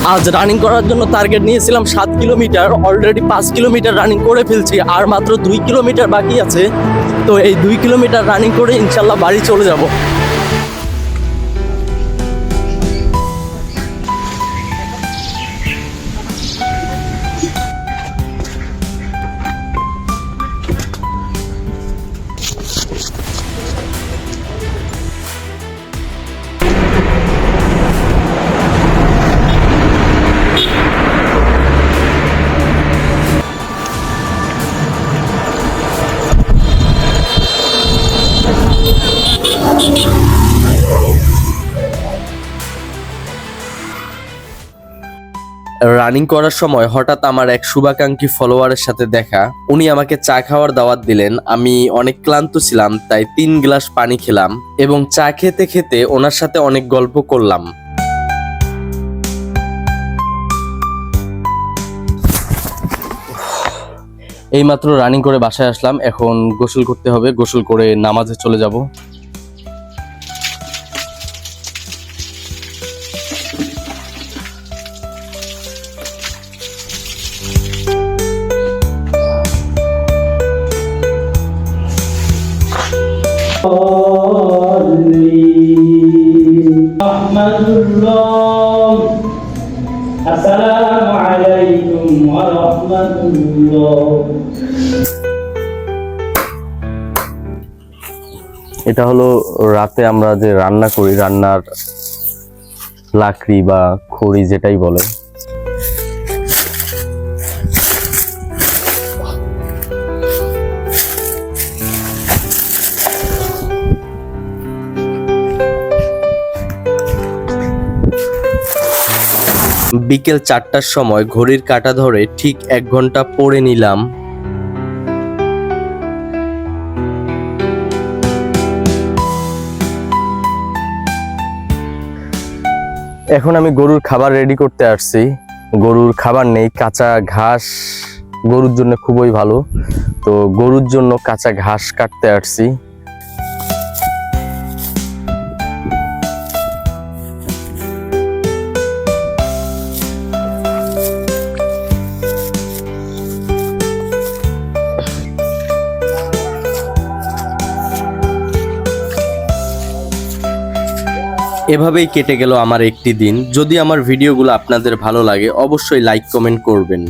আজ রানিং করার জন্য টার্গেট নিয়েছিলাম 7 কিলোমিটার, অলরেডি 5 কিলোমিটার রানিং করে ফেলছি, আর মাত্র 2 কিলোমিটার বাকি আছে। তো এই 2 কিলোমিটার রানিং করে ইনশাল্লাহ বাড়ি চলে যাব। রানিং করার সময় হঠাৎ আমার এক শুভাকাঙ্ক্ষী ফলোয়ারের সাথে দেখা। উনি আমাকে চা খাওয়ার দাওয়াত দিলেন। আমি অনেক ক্লান্ত ছিলাম, তাই 3 গ্লাস পানি খেলাম এবং চা খেতে খেতে ওনার সাথে অনেক গল্প করলাম। এইমাত্র রানিং করে বাসায় আসলাম, এখন গোসল করতে হবে, গোসল করে নামাজে চলে যাব। আসসালামু আলাইকুম ওয়া রাহমাতুল্লাহ। এটা হলো রাতে আমরা যে রান্না করি, রান্নার লাকড়ি বা খড়ি যেটাই বলে। বিকেল 4টার সময় ঘড়ির কাঁটা ধরে ঠিক 1 ঘন্টা পড়ে নিলাম। এখন আমি গরুর খাবার রেডি করতে আসছি। গরুর খাবার নেই, কাঁচা ঘাস গরুর জন্য খুবই ভালো, তো গরুর জন্য কাঁচা ঘাস কাটতে আসছি। এভাবেই কেটে গেল আমার একটি দিন। যদি আমার ভিডিওগুলো আপনাদের ভালো লাগে অবশ্যই লাইক কমেন্ট করবেন।